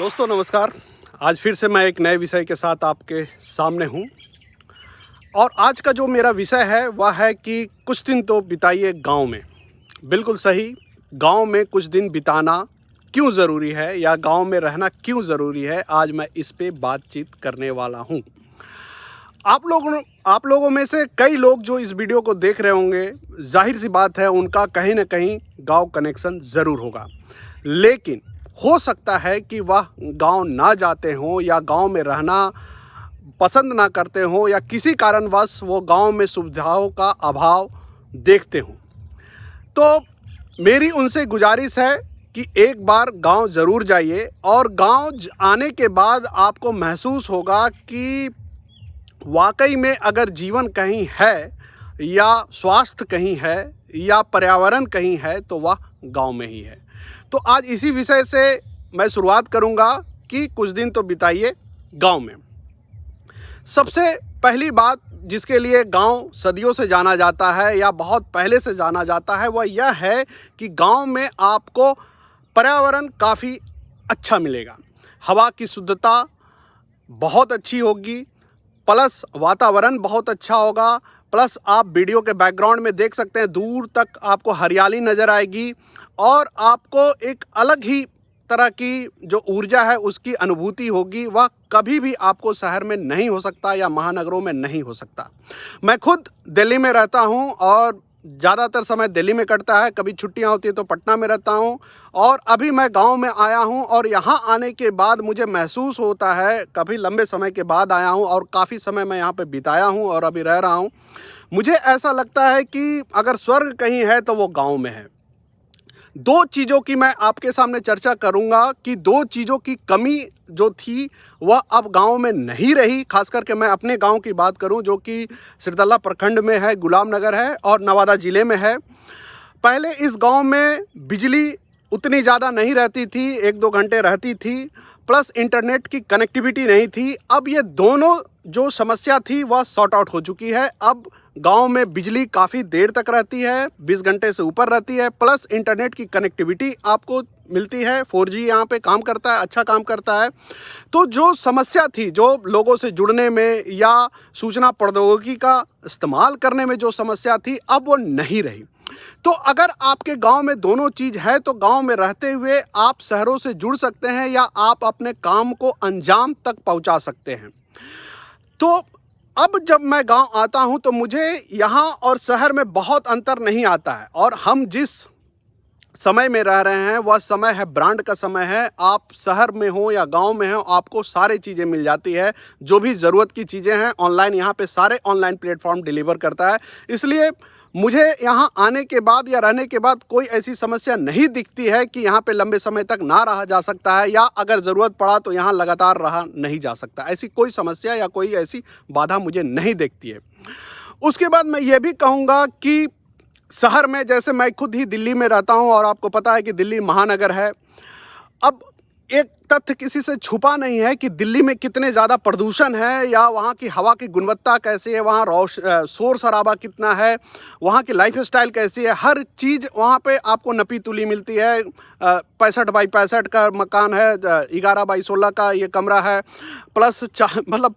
दोस्तों नमस्कार। आज फिर से मैं एक नए विषय के साथ आपके सामने हूँ और आज का जो मेरा विषय है वह है कि कुछ दिन तो बिताइए गांव में। बिल्कुल सही, गांव में कुछ दिन बिताना क्यों ज़रूरी है या गांव में रहना क्यों ज़रूरी है, आज मैं इस पे बातचीत करने वाला हूँ। आप लोगों में से कई लोग जो इस वीडियो को देख रहे होंगे, जाहिर सी बात है उनका कहीं ना कहीं गांव कनेक्शन ज़रूर होगा, लेकिन हो सकता है कि वह गांव ना जाते हों या गांव में रहना पसंद ना करते हों या किसी कारणवश वो गांव में सुविधाओं का अभाव देखते हों। तो मेरी उनसे गुजारिश है कि एक बार गांव ज़रूर जाइए और गांव आने के बाद आपको महसूस होगा कि वाकई में अगर जीवन कहीं है या स्वास्थ्य कहीं है या पर्यावरण कहीं है तो वह गांव में ही है। तो आज इसी विषय से मैं शुरुआत करूंगा कि कुछ दिन तो बिताइए गांव में। सबसे पहली बात जिसके लिए गांव सदियों से जाना जाता है या बहुत पहले से जाना जाता है वह यह है कि गांव में आपको पर्यावरण काफ़ी अच्छा मिलेगा। हवा की शुद्धता बहुत अच्छी होगी, प्लस वातावरण बहुत अच्छा होगा, प्लस आप वीडियो के बैकग्राउंड में देख सकते हैं दूर तक आपको हरियाली नज़र आएगी और आपको एक अलग ही तरह की जो ऊर्जा है उसकी अनुभूति होगी। वह कभी भी आपको शहर में नहीं हो सकता या महानगरों में नहीं हो सकता। मैं खुद दिल्ली में रहता हूं और ज़्यादातर समय दिल्ली में कटता है, कभी छुट्टियां होती है तो पटना में रहता हूं और अभी मैं गांव में आया हूं और यहां आने के बाद मुझे महसूस होता है, काफ़ी लंबे समय के बाद आया हूं और काफ़ी समय मैं यहां पे बिताया हूं और अभी रह रहा हूं। मुझे ऐसा लगता है कि अगर स्वर्ग कहीं है तो वो गाँव में है। दो चीज़ों की मैं आपके सामने चर्चा करूंगा कि दो चीज़ों की कमी जो थी वह अब गांव में नहीं रही। खास करके मैं अपने गांव की बात करूं जो कि सिरदल्ला प्रखंड में है, गुलाम नगर है और नवादा ज़िले में है। पहले इस गांव में बिजली उतनी ज़्यादा नहीं रहती थी, 1-2 घंटे रहती थी, प्लस इंटरनेट की कनेक्टिविटी नहीं थी। अब ये दोनों जो समस्या थी वह सॉर्ट आउट हो चुकी है। अब गांव में बिजली काफ़ी देर तक रहती है, 20 घंटे से ऊपर रहती है, प्लस इंटरनेट की कनेक्टिविटी आपको मिलती है। 4G यहाँ पे काम करता है, अच्छा काम करता है। तो जो समस्या थी, जो लोगों से जुड़ने में या सूचना प्रौद्योगिकी का इस्तेमाल करने में जो समस्या थी, अब वो नहीं रही। तो अगर आपके गांव में दोनों चीज़ है तो गांव में रहते हुए आप शहरों से जुड़ सकते हैं या आप अपने काम को अंजाम तक पहुंचा सकते हैं। तो अब जब मैं गांव आता हूं तो मुझे यहां और शहर में बहुत अंतर नहीं आता है और हम जिस समय में रह रहे हैं वह समय है ब्रांड का समय है। आप शहर में हो या गांव में हो, आपको सारी चीज़ें मिल जाती है। जो भी ज़रूरत की चीज़ें हैं ऑनलाइन, यहाँ पे सारे ऑनलाइन प्लेटफॉर्म डिलीवर करता है। इसलिए मुझे यहाँ आने के बाद या रहने के बाद कोई ऐसी समस्या नहीं दिखती है कि यहाँ पे लंबे समय तक ना रहा जा सकता है या अगर ज़रूरत पड़ा तो यहाँ लगातार रहा नहीं जा सकता। ऐसी कोई समस्या या कोई ऐसी बाधा मुझे नहीं दिखती है। उसके बाद मैं ये भी कहूँगा कि शहर में, जैसे मैं खुद ही दिल्ली में रहता हूँ और आपको पता है कि दिल्ली महानगर है। अब एक तथ्य किसी से छुपा नहीं है कि दिल्ली में कितने ज़्यादा प्रदूषण है या वहाँ की हवा की गुणवत्ता कैसी है, वहाँ शोर शराबा कितना है, वहाँ की लाइफस्टाइल कैसी है। हर चीज़ वहाँ पे आपको नपी तुली मिलती है। 65 बाई 65 का मकान है, 11 बाई 16 का ये कमरा है, प्लस मतलब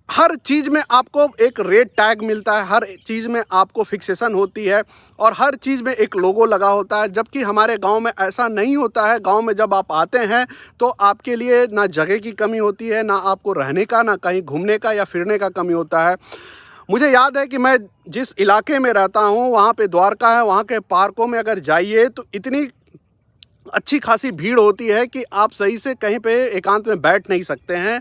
हर चीज़ में आपको एक रेट टैग मिलता है, हर चीज़ में आपको फिक्सेशन होती है और हर चीज़ में एक लोगो लगा होता है। जबकि हमारे गांव में ऐसा नहीं होता है। गांव में जब आप आते हैं तो आपके लिए ना जगह की कमी होती है, ना आपको रहने का, ना कहीं घूमने का या फिरने का कमी होता है। मुझे याद है कि मैं जिस इलाके में रहता हूँ वहाँ पे द्वारका है, वहाँ के पार्कों में अगर जाइए तो इतनी अच्छी खासी भीड़ होती है कि आप सही से कहीं पे एकांत में बैठ नहीं सकते हैं।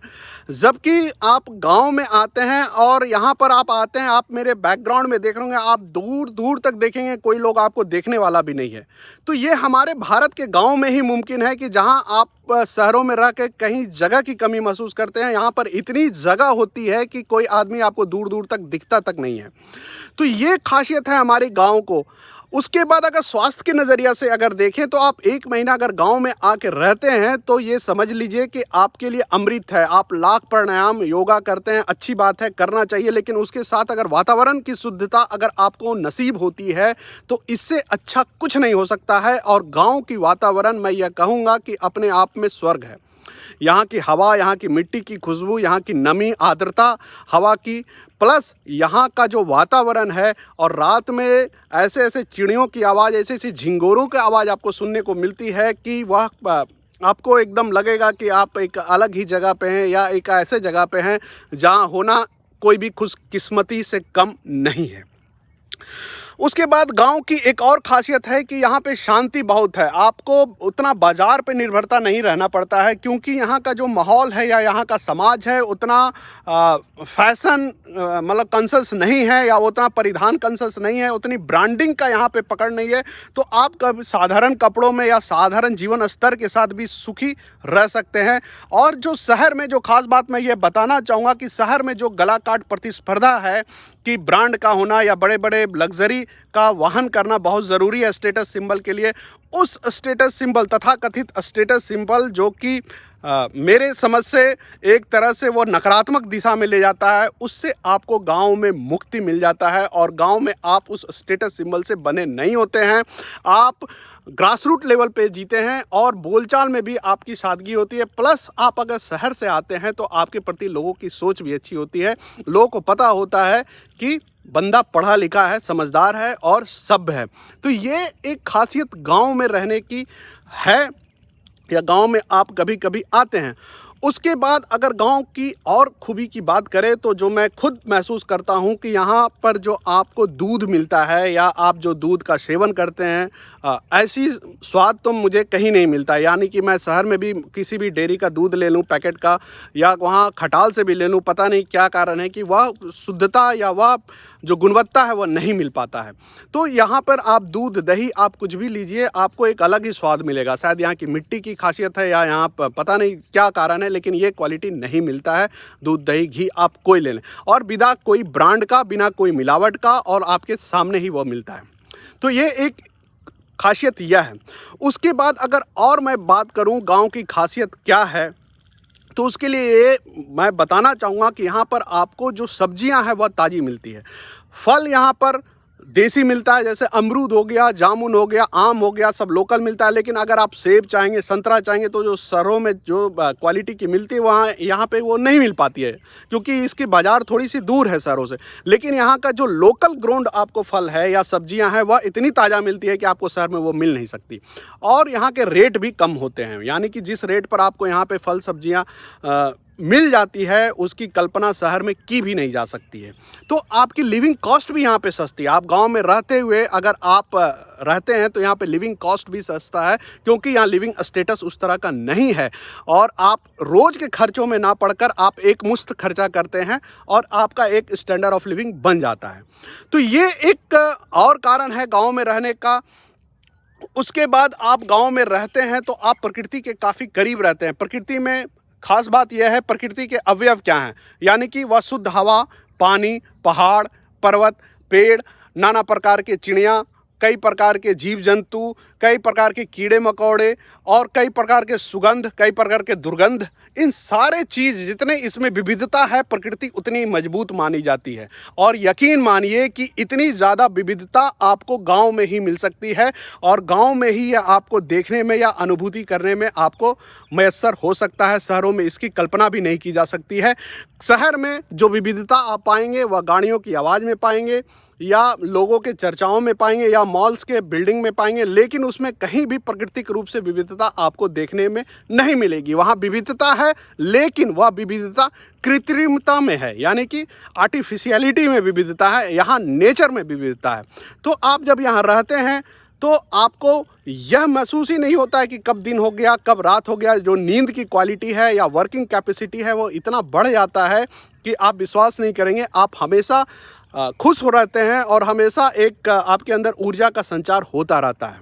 जबकि आप गांव में आते हैं और यहाँ पर आप आते हैं, आप मेरे बैकग्राउंड में देख रहे होंगे, आप दूर दूर तक देखेंगे कोई लोग आपको देखने वाला भी नहीं है। तो ये हमारे भारत के गांव में ही मुमकिन है कि जहाँ आप शहरों में रह के कहीं जगह की कमी महसूस करते हैं, यहाँ पर इतनी जगह होती है कि कोई आदमी आपको दूर दूर तक दिखता तक नहीं है। तो ये खासियत है हमारे गाँव को। उसके बाद अगर स्वास्थ्य के नज़रिया से अगर देखें तो आप 1 महीना अगर गांव में आके रहते हैं तो ये समझ लीजिए कि आपके लिए अमृत है। आप लाख प्राणायाम योगा करते हैं, अच्छी बात है, करना चाहिए, लेकिन उसके साथ अगर वातावरण की शुद्धता अगर आपको नसीब होती है तो इससे अच्छा कुछ नहीं हो सकता है। और गाँव की वातावरण मैं यह कहूँगा कि अपने आप में स्वर्ग है। यहाँ की हवा, यहाँ की मिट्टी की खुशबू, यहाँ की नमी, आर्द्रता हवा की, प्लस यहाँ का जो वातावरण है, और रात में ऐसे ऐसे चिड़ियों की आवाज़, ऐसे ऐसे झिंगोरों की आवाज़ आपको सुनने को मिलती है कि वह आपको एकदम लगेगा कि आप एक अलग ही जगह पे हैं या एक ऐसे जगह पे हैं जहाँ होना कोई भी खुशकिस्मती से कम नहीं है। उसके बाद गांव की एक और खासियत है कि यहाँ पे शांति बहुत है। आपको उतना बाज़ार पे निर्भरता नहीं रहना पड़ता है, क्योंकि यहाँ का जो माहौल है या यहाँ का समाज है उतना फैशन मतलब कंसस नहीं है, या उतना परिधान कंसस नहीं है, उतनी ब्रांडिंग का यहाँ पे पकड़ नहीं है। तो आप कभी साधारण कपड़ों में या साधारण जीवन स्तर के साथ भी सुखी रह सकते हैं। और जो शहर में जो ख़ास बात मैं ये बताना चाहूँगा कि शहर में जो गला काट प्रतिस्पर्धा है कि ब्रांड का होना या बड़े बड़े लग्जरी का वाहन करना बहुत ज़रूरी है स्टेटस सिंबल के लिए, उस स्टेटस सिंबल, तथाकथित स्टेटस सिंबल जो कि मेरे समझ से एक तरह से वो नकारात्मक दिशा में ले जाता है, उससे आपको गांव में मुक्ति मिल जाता है। और गांव में आप उस स्टेटस सिंबल से बने नहीं होते हैं, आप ग्रास रूट लेवल पे जीते हैं और बोलचाल में भी आपकी सादगी होती है। प्लस आप अगर शहर से आते हैं तो आपके प्रति लोगों की सोच भी अच्छी होती है। लोगों को पता होता है कि बंदा पढ़ा लिखा है, समझदार है और सभ्य है। तो ये एक खासियत गांव में रहने की है, या गांव में आप कभी कभी आते हैं। उसके बाद अगर गांव की और खूबी की बात करें तो जो मैं खुद महसूस करता हूं कि यहाँ पर जो आपको दूध मिलता है या आप जो दूध का सेवन करते हैं, ऐसी स्वाद तो मुझे कहीं नहीं मिलता। यानी कि मैं शहर में भी किसी भी डेयरी का दूध ले लूँ पैकेट का, या वहाँ खटाल से भी ले लूँ, पता नहीं क्या कारण है कि वह शुद्धता या वह जो गुणवत्ता है वह नहीं मिल पाता है। तो यहाँ पर आप दूध, दही, आप कुछ भी लीजिए, आपको एक अलग ही स्वाद मिलेगा। शायद यहाँ की मिट्टी की खासियत है या यहाँ पता नहीं क्या कारण है, लेकिन ये क्वालिटी नहीं मिलता है। दूध, दही, घी आप कोई ले लें, और बिना कोई ब्रांड का, बिना कोई मिलावट का, और आपके सामने ही वो मिलता है। तो ये एक खासियत यह है। उसके बाद अगर और मैं बात करूँ गाँव की खासियत क्या है, तो उसके लिए मैं बताना चाहूँगा कि यहाँ पर आपको जो सब्जियाँ हैं वह ताज़ी मिलती है। फल यहाँ पर देसी मिलता है, जैसे अमरूद हो गया, जामुन हो गया, आम हो गया, सब लोकल मिलता है। लेकिन अगर आप सेब चाहेंगे, संतरा चाहेंगे, तो जो शहरों में जो क्वालिटी की मिलती है वहाँ यहाँ पे वो नहीं मिल पाती है, क्योंकि इसकी बाज़ार थोड़ी सी दूर है शहरों से। लेकिन यहाँ का जो लोकल ग्रोंड आपको फल है या सब्जियाँ हैं वह इतनी ताज़ा मिलती है कि आपको शहर में वो मिल नहीं सकती। और यहाँ के रेट भी कम होते हैं, यानी कि जिस रेट पर आपको यहाँ पर फल सब्जियाँ मिल जाती है उसकी कल्पना शहर में की भी नहीं जा सकती है। तो आपकी लिविंग कॉस्ट भी यहाँ पे सस्ती है। आप गांव में रहते हुए अगर आप रहते हैं तो यहाँ पे लिविंग कॉस्ट भी सस्ता है, क्योंकि यहाँ लिविंग स्टेटस उस तरह का नहीं है, और आप रोज़ के खर्चों में ना पड़कर आप एक मुश्त खर्चा करते हैं और आपका एक स्टैंडर्ड ऑफ लिविंग बन जाता है। तो ये एक और कारण है गाँव में रहने का। उसके बाद आप गाँव में रहते हैं तो आप प्रकृति के काफ़ी करीब रहते हैं। प्रकृति में खास बात यह है, प्रकृति के अवयव क्या हैं, यानी कि वह शुद्ध हवा, पानी, पहाड़, पर्वत, पेड़, नाना प्रकार के चिड़ियाँ, कई प्रकार के जीव जंतु, कई प्रकार के कीड़े मकोड़े, और कई प्रकार के सुगंध, कई प्रकार के दुर्गंध, इन सारे चीज़ जितने इसमें विविधता है, प्रकृति उतनी मजबूत मानी जाती है। और यकीन मानिए कि इतनी ज़्यादा विविधता आपको गांव में ही मिल सकती है, और गांव में ही यह आपको देखने में या अनुभूति करने में आपको मैसर हो सकता है। शहरों में इसकी कल्पना भी नहीं की जा सकती है। शहर में जो विविधता आप पाएंगे वह गाड़ियों की आवाज़ में पाएंगे, या लोगों के चर्चाओं में पाएंगे, या मॉल्स के बिल्डिंग में पाएंगे, लेकिन उसमें कहीं भी प्राकृतिक रूप से विविधता आपको देखने में नहीं मिलेगी। वहाँ विविधता है, लेकिन वह विविधता कृत्रिमता में है, यानी कि आर्टिफिशियलिटी में विविधता है, यहाँ नेचर में विविधता है। तो आप जब यहाँ रहते हैं तो आपको यह महसूस ही नहीं होता है कि कब दिन हो गया, कब रात हो गया। जो नींद की क्वालिटी है या वर्किंग कैपेसिटी है वो इतना बढ़ जाता है कि आप विश्वास नहीं करेंगे, आप हमेशा खुश हो रहते हैं और हमेशा एक आपके अंदर ऊर्जा का संचार होता रहता है।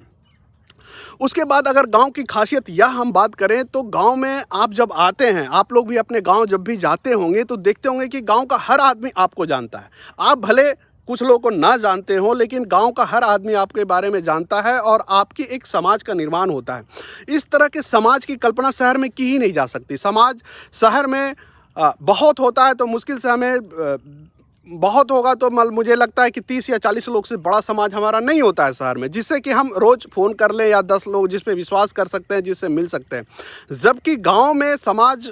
उसके बाद अगर गांव की खासियत यह हम बात करें तो गांव में आप जब आते हैं, आप लोग भी अपने गांव जब भी जाते होंगे तो देखते होंगे कि गांव का हर आदमी आपको जानता है। आप भले कुछ लोगों को ना जानते हो, लेकिन गांव का हर आदमी आपके बारे में जानता है और आपकी एक समाज का निर्माण होता है। इस तरह के समाज की कल्पना शहर में की ही नहीं जा सकती। समाज शहर में बहुत होता है तो मुश्किल से हमें बहुत होगा तो मुझे लगता है कि 30 या 40 लोग से बड़ा समाज हमारा नहीं होता है शहर में, जिससे कि हम रोज़ फ़ोन कर लें, या 10 लोग जिस पे विश्वास कर सकते हैं, जिससे मिल सकते हैं। जबकि गांव में समाज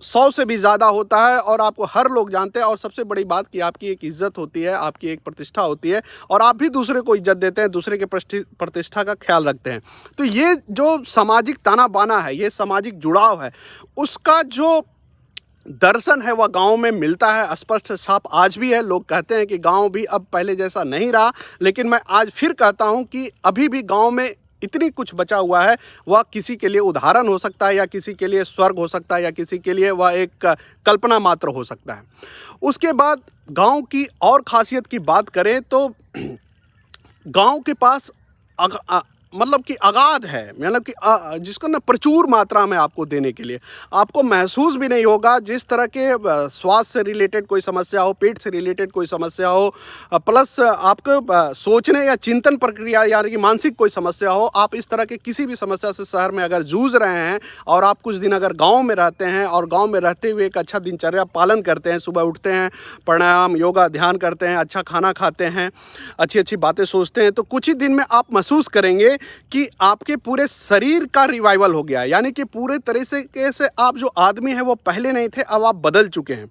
100 से भी ज़्यादा होता है और आपको हर लोग जानते हैं। और सबसे बड़ी बात कि आपकी एक इज़्ज़त होती है, आपकी एक प्रतिष्ठा होती है और आप भी दूसरे को इज़्ज़त देते हैं, दूसरे के प्रतिष्ठा का ख्याल रखते हैं। तो ये जो सामाजिक ताना बाना है, ये सामाजिक जुड़ाव है, उसका जो दर्शन है वह गांव में मिलता है, स्पष्ट साफ आज भी है। लोग कहते हैं कि गांव भी अब पहले जैसा नहीं रहा, लेकिन मैं आज फिर कहता हूं कि अभी भी गांव में इतनी कुछ बचा हुआ है, वह किसी के लिए उदाहरण हो सकता है, या किसी के लिए स्वर्ग हो सकता है, या किसी के लिए वह एक कल्पना मात्र हो सकता है। उसके बाद गांव की और खासियत की बात करें तो गांव के पास मतलब कि अगाध है, मतलब कि जिसको ना प्रचुर मात्रा में आपको देने के लिए आपको महसूस भी नहीं होगा। जिस तरह के स्वास्थ्य से रिलेटेड कोई समस्या हो, पेट से रिलेटेड कोई समस्या हो, प्लस आपको सोचने या चिंतन प्रक्रिया यानी कि मानसिक कोई समस्या हो, आप इस तरह के किसी भी समस्या से शहर में अगर जूझ रहे हैं और आप कुछ दिन अगर गाँव में रहते हैं और गाँव में रहते हुए एक अच्छा दिनचर्या पालन करते हैं, सुबह उठते हैं, प्राणायाम योगा ध्यान करते हैं, अच्छा खाना खाते हैं, अच्छी अच्छी बातें सोचते हैं, तो कुछ ही दिन में आप महसूस करेंगे कि आपके पूरे शरीर का रिवाइवल हो गया है। यानी कि पूरे तरह से आप जो आदमी है वो पहले नहीं थे, अब आप बदल चुके हैं।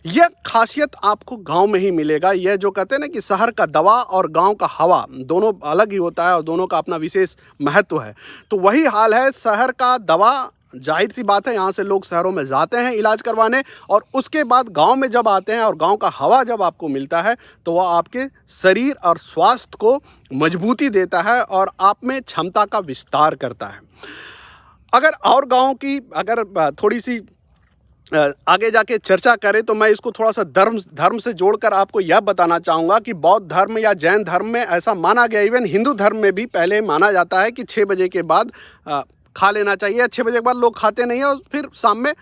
यह खासियत आपको गांव में ही मिलेगा। यह जो कहते हैं ना कि शहर का दवा और गांव का हवा दोनों अलग ही होता है और दोनों का अपना विशेष महत्व है। तो वही हाल है, शहर का दवा जाहिर सी बात है, यहाँ से लोग शहरों में जाते हैं इलाज करवाने, और उसके बाद गांव में जब आते हैं और गांव का हवा जब आपको मिलता है तो वह आपके शरीर और स्वास्थ्य को मजबूती देता है और आप में क्षमता का विस्तार करता है। अगर और गांव की अगर थोड़ी सी आगे जाके चर्चा करें तो मैं इसको थोड़ा सा धर्म से जोड़कर आपको यह बताना चाहूँगा कि बौद्ध धर्म या जैन धर्म में ऐसा माना गया, इवन हिंदू धर्म में भी पहले माना जाता है कि 6 बजे के बाद खा लेना चाहिए। 6 बजे के बाद लोग खाते नहीं हैं और फिर शाम में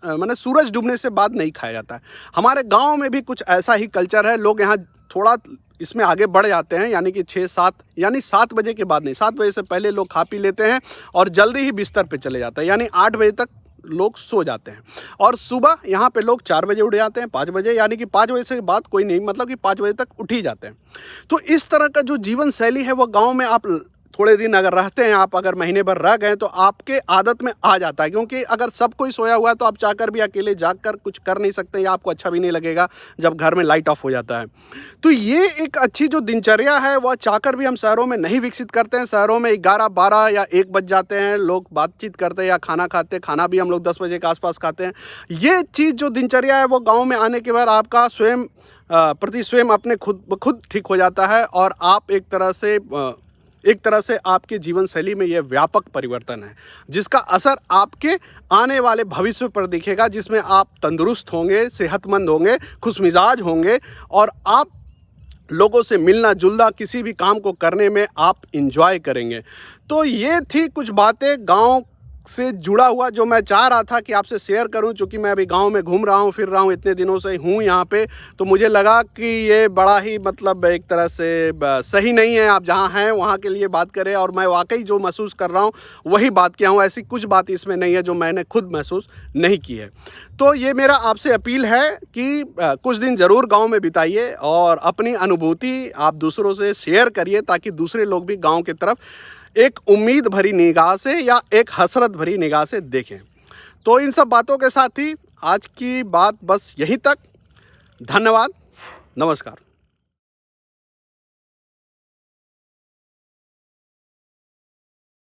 मैंने सूरज डूबने से बाद नहीं खाया जाता है। हमारे गांव में भी कुछ ऐसा ही कल्चर है। लोग यहाँ थोड़ा इसमें आगे बढ़ जाते हैं, यानी कि 6-7 यानी 7 बजे के बाद नहीं, 7 बजे से पहले लोग खा पी लेते हैं और जल्दी ही बिस्तर पे चले जाते हैं, यानी 8 बजे तक लोग सो जाते हैं। और सुबह यहाँ पे लोग 4 बजे उठ जाते हैं, 5 बजे, यानी कि 5 बजे से बाद कोई नहीं, मतलब कि 5 बजे तक उठ ही जाते हैं। तो इस तरह का जो जीवन शैली है वो गाँव में आप थोड़े दिन अगर रहते हैं, आप अगर महीने भर रह गए तो आपके आदत में आ जाता है। क्योंकि अगर सब कोई सोया हुआ है तो आप चाहकर भी अकेले जागकर कुछ कर नहीं सकते, या आपको अच्छा भी नहीं लगेगा जब घर में लाइट ऑफ हो जाता है। तो ये एक अच्छी जो दिनचर्या है वह चाहकर भी हम शहरों में नहीं विकसित करते हैं। शहरों में 11-12 या 1 बज जाते हैं, लोग बातचीत करते हैं या खाना खाते हैं, खाना भी हम लोग 10 बजे के आसपास खाते हैं। ये चीज़ जो दिनचर्या है वो गाँव में आने के बाद आपका स्वयं अपने खुद ठीक हो जाता है और आप एक तरह से आपके जीवन शैली में यह व्यापक परिवर्तन है, जिसका असर आपके आने वाले भविष्य पर दिखेगा, जिसमें आप तंदुरुस्त होंगे, सेहतमंद होंगे, खुशमिजाज होंगे और आप लोगों से मिलना जुलना, किसी भी काम को करने में आप इंजॉय करेंगे। तो ये थी कुछ बातें गांव से जुड़ा हुआ जो मैं चाह रहा था कि आपसे शेयर करूं। चूँकि मैं अभी गांव में घूम रहा हूं, फिर रहा हूं, इतने दिनों से हूं यहाँ पे, तो मुझे लगा कि ये बड़ा ही मतलब एक तरह से सही नहीं है आप जहाँ हैं वहाँ के लिए बात करें, और मैं वाकई जो महसूस कर रहा हूँ वही बात किया हूँ। ऐसी कुछ बात इसमें नहीं है जो मैंने खुद महसूस नहीं की है। तो ये मेरा आपसे अपील है कि कुछ दिन ज़रूर गाँव में बिताइए और अपनी अनुभूति आप दूसरों से शेयर करिए, ताकि दूसरे लोग भी गाँव की तरफ एक उम्मीद भरी निगाह से या एक हसरत भरी निगाह से देखें। तो इन सब बातों के साथ ही आज की बात बस यहीं तक। धन्यवाद, नमस्कार।